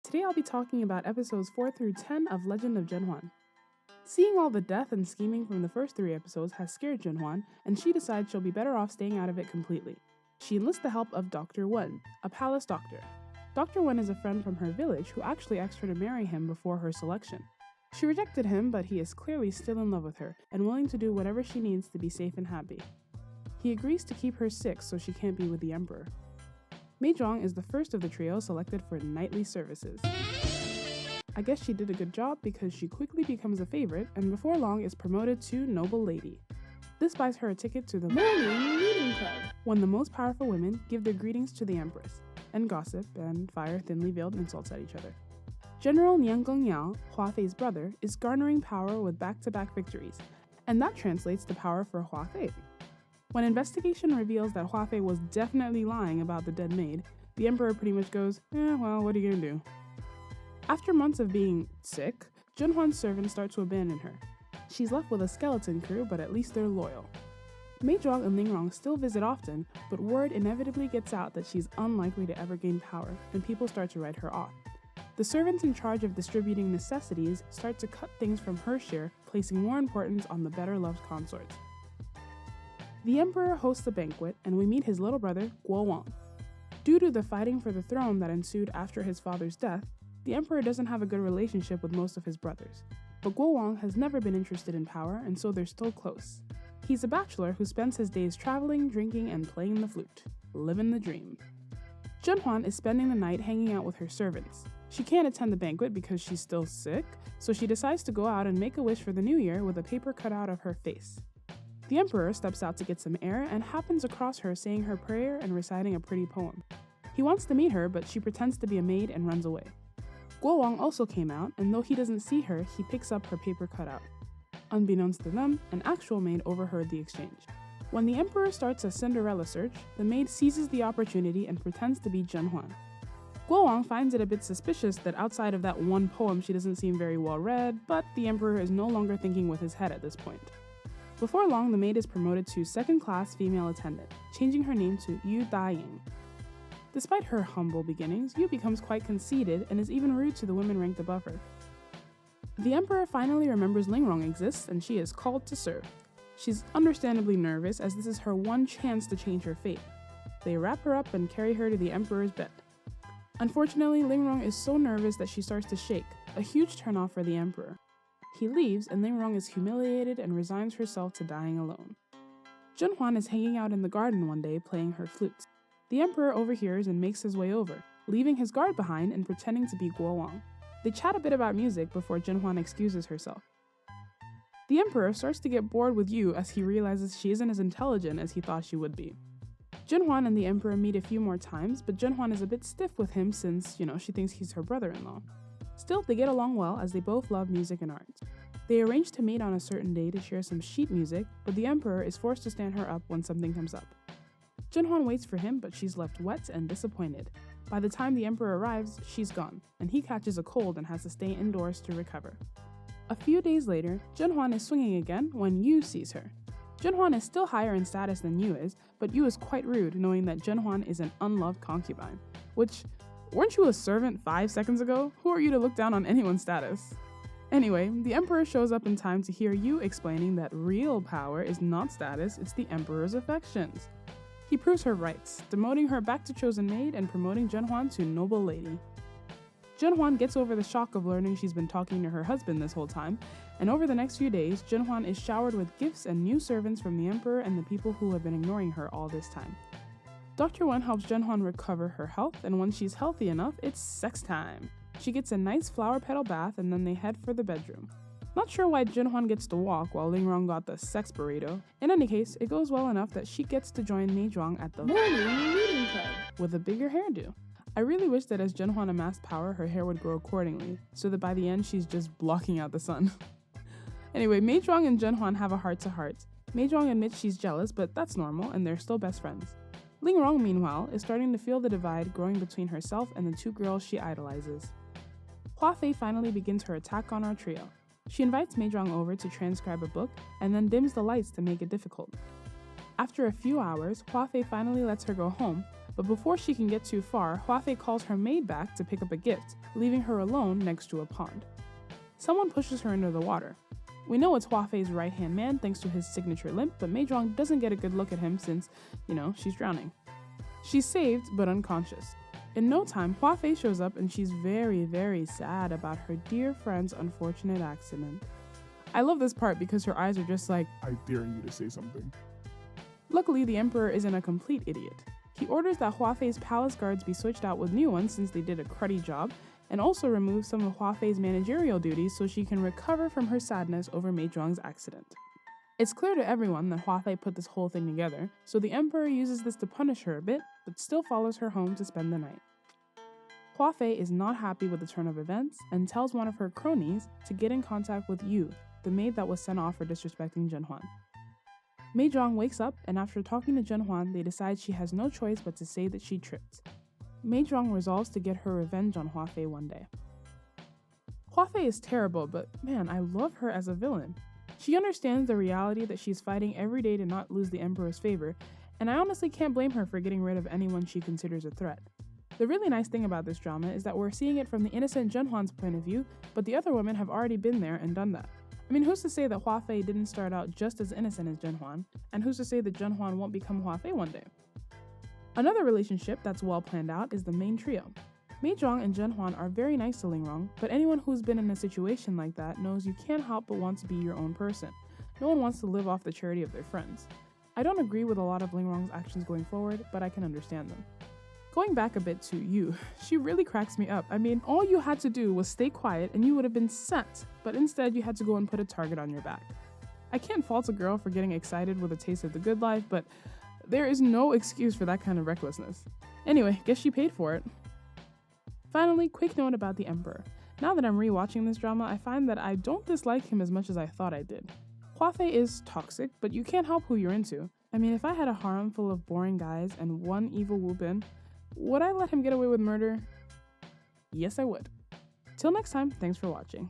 Today I'll be talking about episodes 4 through 10 of Legend of ZhenHuan. Seeing all the death and scheming from the first 3 episodes has scared ZhenHuan, and she decides she'll be better off staying out of it completely. She enlists the help of Dr. Wen, a palace doctor. Dr. Wen is a friend from her village who actually asked her to marry him before her selection. She rejected him, but he is clearly still in love with her and willing to do whatever she needs to be safe and happy. He agrees to keep her sick so she can't be with the emperor. Mei Zhuang is the first of the trio selected for knightly services. I guess she did a good job because she quickly becomes a favorite and before long is promoted to noble lady. This buys her a ticket to the morning meeting club, when the most powerful women give their greetings to the empress, and gossip and fire thinly veiled insults at each other. General Niang Gengyao, Hua Fei's brother, is garnering power with back-to-back victories, and that translates to power for Hua Fei. When investigation reveals that Hua Fei was definitely lying about the dead maid, the emperor pretty much goes, well, what are you gonna do? After months of being sick, ZhenHuan's servants start to abandon her. She's left with a skeleton crew, but at least they're loyal. Mei Zhuang and Lingrong still visit often, but word inevitably gets out that she's unlikely to ever gain power, and people start to write her off. The servants in charge of distributing necessities start to cut things from her share, placing more importance on the better-loved consorts. The emperor hosts a banquet, and we meet his little brother, Guo Wang. Due to the fighting for the throne that ensued after his father's death, the emperor doesn't have a good relationship with most of his brothers. But Guo Wang has never been interested in power, and so they're still close. He's a bachelor who spends his days traveling, drinking, and playing the flute. Living the dream. ZhenHuan is spending the night hanging out with her servants. She can't attend the banquet because she's still sick, so she decides to go out and make a wish for the new year with a paper cutout of her face. The emperor steps out to get some air and happens across her saying her prayer and reciting a pretty poem. He wants to meet her, but she pretends to be a maid and runs away. Guo Wang also came out, and though he doesn't see her, he picks up her paper cutout. Unbeknownst to them, an actual maid overheard the exchange. When the emperor starts a Cinderella search, the maid seizes the opportunity and pretends to be ZhenHuan. Guo Wang finds it a bit suspicious that outside of that one poem she doesn't seem very well read, but the emperor is no longer thinking with his head at this point. Before long, the maid is promoted to second-class female attendant, changing her name to Yu Daying. Despite her humble beginnings, Yu becomes quite conceited and is even rude to the women ranked above her. The emperor finally remembers Lingrong exists and she is called to serve. She's understandably nervous as this is her one chance to change her fate. They wrap her up and carry her to the emperor's bed. Unfortunately, Lingrong is so nervous that she starts to shake, a huge turnoff for the emperor. He leaves and Lingrong is humiliated and resigns herself to dying alone. ZhenHuan is hanging out in the garden one day playing her flute. The emperor overhears and makes his way over, leaving his guard behind and pretending to be Guo Wang. They chat a bit about music before ZhenHuan excuses herself. The emperor starts to get bored with Yu as he realizes she isn't as intelligent as he thought she would be. ZhenHuan and the emperor meet a few more times, but ZhenHuan is a bit stiff with him since, she thinks he's her brother-in-law. Still, they get along well as they both love music and art. They arrange to meet on a certain day to share some sheet music, but the emperor is forced to stand her up when something comes up. ZhenHuan waits for him, but she's left wet and disappointed. By the time the emperor arrives, she's gone, and he catches a cold and has to stay indoors to recover. A few days later, ZhenHuan is swinging again when Yu sees her. ZhenHuan is still higher in status than Yu is, but Yu is quite rude knowing that ZhenHuan is an unloved concubine, which, weren't you a servant 5 seconds ago? Who are you to look down on anyone's status? Anyway, the emperor shows up in time to hear Yu explaining that real power is not status, it's the emperor's affections. He proves her rights, demoting her back to chosen maid and promoting ZhenHuan to noble lady. ZhenHuan gets over the shock of learning she's been talking to her husband this whole time, and over the next few days, ZhenHuan is showered with gifts and new servants from the emperor and the people who have been ignoring her all this time. Dr. Wen helps ZhenHuan recover her health, and when she's healthy enough, it's sex time. She gets a nice flower petal bath and then they head for the bedroom. Not sure why ZhenHuan gets to walk while Lingrong got the sex burrito. In any case, it goes well enough that she gets to join Mei Zhuang at the morning meeting club with a bigger hairdo. I really wish that as ZhenHuan amassed power, her hair would grow accordingly, so that by the end she's just blocking out the sun. Anyway, Mei Zhuang and ZhenHuan have a heart-to-heart. Mei Zhuang admits she's jealous, but that's normal and they're still best friends. Lingrong, meanwhile, is starting to feel the divide growing between herself and the 2 girls she idolizes. Hua Fei finally begins her attack on our trio. She invites Mei Zhuang over to transcribe a book and then dims the lights to make it difficult. After a few hours, Hua Fei finally lets her go home, but before she can get too far, Huafei calls her maid back to pick up a gift, leaving her alone next to a pond. Someone pushes her into the water. We know it's Huafei's right-hand man thanks to his signature limp, but Mei Zhuang doesn't get a good look at him since, she's drowning. She's saved, but unconscious. In no time, Huafei shows up and she's very, very sad about her dear friend's unfortunate accident. I love this part because her eyes are just like, I dare you to say something. Luckily, the Emperor isn't a complete idiot. He orders that Huafei's palace guards be switched out with new ones since they did a cruddy job, and also removes some of Huafei's managerial duties so she can recover from her sadness over Mei Zhuang's accident. It's clear to everyone that Huafei put this whole thing together, so the Emperor uses this to punish her a bit, but still follows her home to spend the night. Huafei is not happy with the turn of events and tells one of her cronies to get in contact with Yu, the maid that was sent off for disrespecting ZhenHuan. Mei Zhuang wakes up, and after talking to ZhenHuan, they decide she has no choice but to say that she tripped. Mei Zhuang resolves to get her revenge on Huafei one day. Huafei is terrible, but man, I love her as a villain. She understands the reality that she's fighting every day to not lose the Emperor's favor, and I honestly can't blame her for getting rid of anyone she considers a threat. The really nice thing about this drama is that we're seeing it from the innocent ZhenHuan's point of view, but the other women have already been there and done that. I mean, who's to say that Huafei didn't start out just as innocent as ZhenHuan, and who's to say that ZhenHuan won't become Huafei one day? Another relationship that's well planned out is the main trio. Mei Zhuang and ZhenHuan are very nice to Lingrong, but anyone who's been in a situation like that knows you can't help but want to be your own person. No one wants to live off the charity of their friends. I don't agree with a lot of Lingrong's actions going forward, but I can understand them. Going back a bit to Yu, she really cracks me up. I mean, all you had to do was stay quiet and you would have been set, but instead you had to go and put a target on your back. I can't fault a girl for getting excited with a taste of the good life, but there is no excuse for that kind of recklessness. Anyway, guess she paid for it. Finally, quick note about the Emperor. Now that I'm rewatching this drama, I find that I don't dislike him as much as I thought I did. Huafei is toxic, but you can't help who you're into. I mean, if I had a harem full of boring guys and one evil Wu Bin, would I let him get away with murder? Yes, I would. Till next time, thanks for watching.